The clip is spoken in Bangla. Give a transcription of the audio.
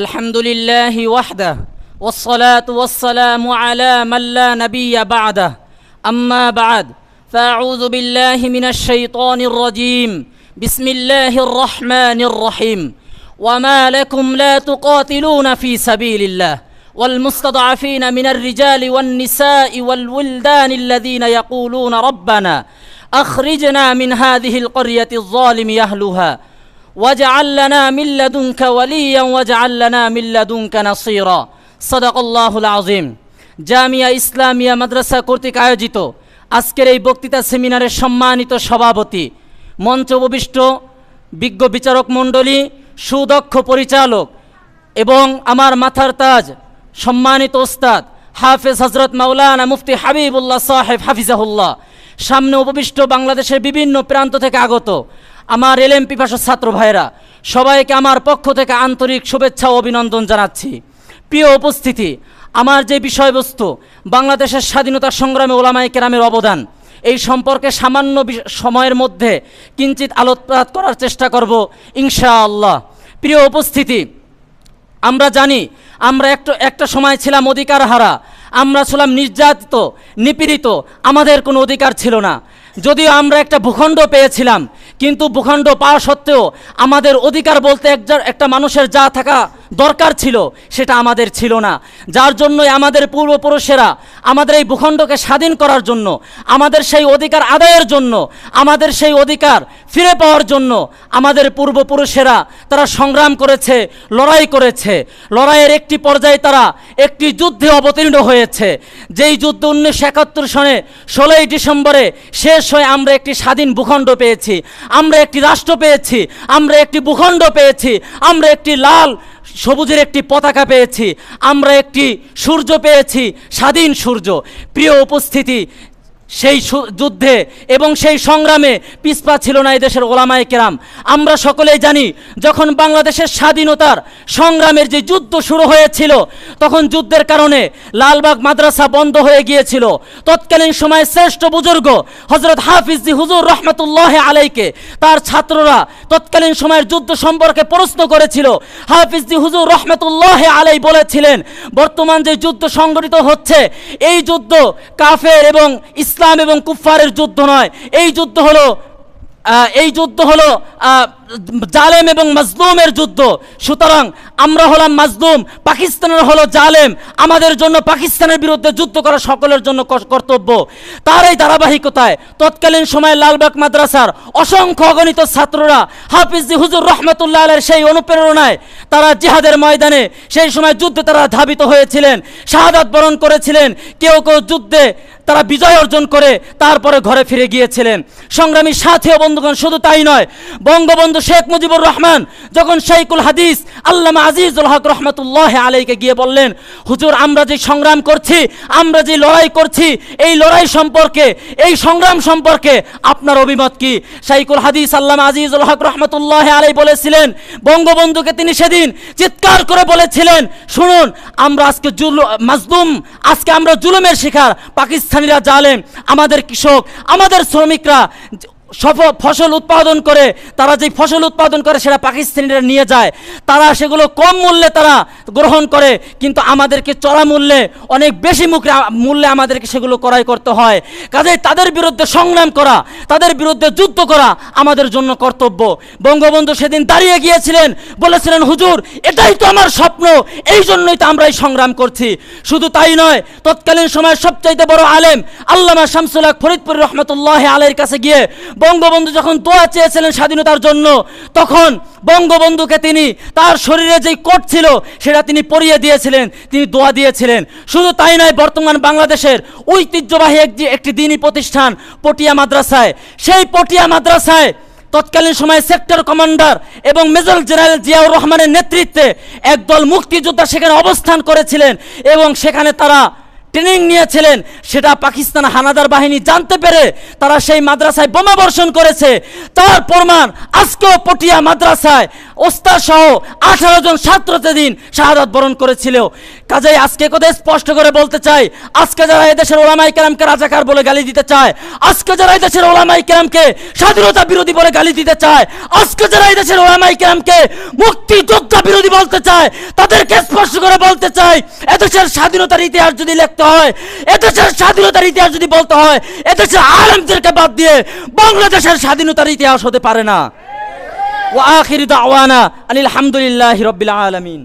الحمد لله وحده والصلاة والسلام على من لا نبي بعده أما بعد فأعوذ بالله من الشيطان الرجيم بسم الله الرحمن الرحيم وما لكم لا تقاتلون في سبيل الله والمستضعفين من الرجال والنساء والولدان الذين يقولون ربنا أخرجنا من هذه القرية الظالم أهلها واجعل لنا من لدنك وليا واجعل لنا من لدنك نصيرا صدق الله العظيم জামিয়া ইসলামিয়া মাদ্রাসা কর্তৃক আয়োজিত আজকের এই বক্তৃতা সেমিনারের সম্মানিত সভাপতি, মঞ্চ উপবিষ্ট বিজ্ঞ বিচারক মণ্ডলী, সুদক্ষ পরিচালক এবং আমার মাথার তাজ সম্মানিত ওস্তাদ হাফেজ হজরত মাওলানা মুফতি হাবিবুল্লাহ সাহেব হাফিজাহুল্লাহ, সামনে উপবিষ্ট বাংলাদেশের বিভিন্ন প্রান্ত থেকে আগত আমার এলএম পিপাসু ছাত্র ভাইরা, সবাইকে আমার পক্ষ থেকে আন্তরিক শুভেচ্ছা ও অভিনন্দন জানাচ্ছি। প্রিয় উপস্থিতি, আমার যে বিষয়বস্তু বাংলাদেশের স্বাধীনতা সংগ্রামে ওলামায়ে কেরামের অবদান, এই সম্পর্কে সামান্য সময়ের মধ্যে কিঞ্চিত আলোকপাত করার চেষ্টা করব ইনশাআল্লাহ। প্রিয় উপস্থিতি, আমরা জানি আমরা একটা সময় ছিলাম অধিকার হারা, আমরা ছিলাম নির্যাতিত, নিপীড়িত, আমাদের কোনো অধিকার ছিল না। যদিও আমরা একটা ভূখণ্ড পেয়েছিলাম, কিন্তু ভূখণ্ড পাওয়া সত্ত্বেও আমাদের অধিকার বলতে একটা মানুষের যা থাকা দরকার ছিল সেটা আমাদের ছিল না। যার জন্যই আমাদের পূর্বপুরুষেরা আমাদের এই ভূখণ্ডকে স্বাধীন করার জন্য, আমাদের সেই অধিকার আদায়ের জন্য, আমাদের সেই অধিকার ফিরে পাওয়ার জন্য আমাদের পূর্বপুরুষেরা তারা সংগ্রাম করেছে, লড়াই করেছে। লড়াইয়ের একটি পর্যায়ে তারা একটি যুদ্ধে অবতীর্ণ হয়েছে, যেই যুদ্ধ 1971 সনে 16ই ডিসেম্বরে শেষ হয়ে আমরা একটি স্বাধীন ভূখণ্ড পেয়েছি, আমরা একটি রাষ্ট্র পেয়েছি, আমরা একটি ভূখণ্ড পেয়েছি, আমরা একটি লাল সবুজের একটি পতাকা পেয়েছি, আমরা একটি সূর্য পেয়েছি, স্বাধীন সূর্য। প্রিয় উপস্থিতি, সেই যুদ্ধে এবং সেই সংগ্রামে পিছপা ছিল না এই দেশের ওলামায়ে কেরাম। আমরা সকলেই জানি, যখন বাংলাদেশের স্বাধীনতার সংগ্রামের যে যুদ্ধ শুরু হয়েছিল, তখন যুদ্ধের কারণে লালবাগ মাদ্রাসা বন্ধ হয়ে গিয়েছিল। তৎকালীন সময়ে শ্রেষ্ঠ বুজুর্গ হজরত হাফিজি হুজুর রহমতুল্লাহ আলাইকে তার ছাত্ররা তৎকালীন সময়ের যুদ্ধ সম্পর্কে প্রশ্ন করেছিল। হাফিজি হুজুর রহমতুল্লাহ আলাই বলেছিলেন, বর্তমান যে যুদ্ধ সংগঠিত হচ্ছে, এই যুদ্ধ কাফের এবং ইসলাম এবং কুফফারের যুদ্ধ নয়, এই যুদ্ধ হলো জালেম এবং মাজলুমের যুদ্ধ। সুতরাং আমরা হলাম মাজলুম, পাকিস্তানের হলো জালেম, আমাদের জন্য পাকিস্তানের বিরুদ্ধে যুদ্ধ করা সকলের জন্য কর্তব্য। তার এই ধারাবাহিকতায় তৎকালীন সময়ে লালবাগ মাদ্রাসার অসংখ্য অগণিত ছাত্ররা হাফিজি হুজুর রহমতুল্লাহ আলাইহির সেই অনুপ্রেরণায় তারা জিহাদের ময়দানে সেই সময় যুদ্ধে তারা ধাবিত হয়েছিলেন, শাহাদাত বরণ করেছিলেন, কেউ কেউ যুদ্ধে তারা বিজয় অর্জন করে তারপরে ঘরে ফিরে গিয়েছিলেন। সংগ্রামী সাথী ও বন্ধুগণ, শুধু তাই নয়, বঙ্গবন্ধু শেখ মুজিবুর রহমান যখন শাইখুল হাদিস আল্লামা আজিজুল হক রহমতুল্লাহ আলাইকে গিয়ে বললেন, হুজুর আমরা যে সংগ্রাম করছি, আমরা যে লড়াই করছি, এই লড়াই সম্পর্কে, এই সংগ্রাম সম্পর্কে আপনার অভিমত কি? শাইখুল হাদিস আল্লামা আজিজুল হক রহমতুল্লাহ আলাই বলেছিলেন, বঙ্গবন্ধুকে তিনি সেদিন চিৎকার করে বলেছিলেন, শুনুন, আমরা আজকে মাজলুম, আজকে আমরা জুলুমের শিকার, পাকিস্তানিরা জালেম, আমাদের কৃষক, আমাদের শ্রমিকরা ফসল উৎপাদন করে, তারা যে ফসল উৎপাদন করে সেটা পাকিস্তানিরা নিয়ে যায়, তারা সেগুলো কম মূল্যে তারা গ্রহণ করে, কিন্তু আমাদেরকে চড়া মূল্যে, অনেক বেশি মূল্যে আমাদেরকে সেগুলো ক্রয় করতে হয়। কাজেই তাদের বিরুদ্ধে সংগ্রাম করা, তাদের বিরুদ্ধে যুদ্ধ করা আমাদের জন্য কর্তব্য। বঙ্গবন্ধু সেদিন দাঁড়িয়ে গিয়েছিলেন, বলেছিলেন, হুজুর এটাই তো আমার স্বপ্ন, এই জন্যই তো আমরা এই সংগ্রাম করছি। শুধু তাই নয়, তৎকালীন সময়ের সবচাইতে বড় আলেম আল্লামা শামসুল হক ফরিদপুর রহমতুল্লাহ আলাইহির কাছে গিয়ে বঙ্গবন্ধু যখন দোয়া চেয়েছিলেন স্বাধীনতার জন্য, তখন বঙ্গবন্ধুকে তিনি তার শরীরে যেই কোট ছিল সেটা তিনি পরিয়ে দিয়েছিলেন, তিনি দোয়া দিয়েছিলেন। শুধু তাই নয়, বর্তমান বাংলাদেশের ঐতিহ্যবাহী একটি দ্বীনি প্রতিষ্ঠান পটিয়া মাদ্রাসায়, সেই পটিয়া মাদ্রাসায় তৎকালীন সময়ে সেক্টর কমান্ডার এবং মেজর জেনারেল জিয়াউর রহমানের নেতৃত্বে একদল মুক্তিযোদ্ধা সেখানে অবস্থান করেছিলেন এবং সেখানে তারা ট্রেনিং নিয়েছিলেন। সেটা পাকিস্তান হানাদার বাহিনী জানতে পেরে তারা সেই মাদ্রাসায় বোমা বর্ষণ করেছে। তার প্রমাণ আজকেও পটিয়া মাদ্রাসায় ওস্তাদ সহ 18 জন ছাত্র সেদিন শাহাদাত বরণ করেছিল। কাজেই আজকে কথা স্পষ্ট করে বলতে চাই, আজকে যারা এদেশের ওলামায়ে কেরামকে রাজাকার বলে গালি দিতে চায়, আজকে যারা এদেশের ওলামায়ে কেরামকে স্বাধীনতা বিরোধী বলে গালি দিতে চায়, আজকে যারা এদেশের ওলামায়ে কেরামকে মুক্তিযোদ্ধা বিরোধী বলতে চায়, তাদেরকে স্পষ্ট করে বলতে চাই, এদেশের স্বাধীনতার ইতিহাস যদি লিখতে হয়, এদেশের স্বাধীনতার ইতিহাস যদি বলতে হয়, এদেশের আলেমদেরকে বাদ দিয়ে বাংলাদেশের স্বাধীনতার ইতিহাস হতে পারে না। ওয়া আখিরু দাওয়ানা আনিল হামদুলিল্লাহি রাব্বিল আলামিন।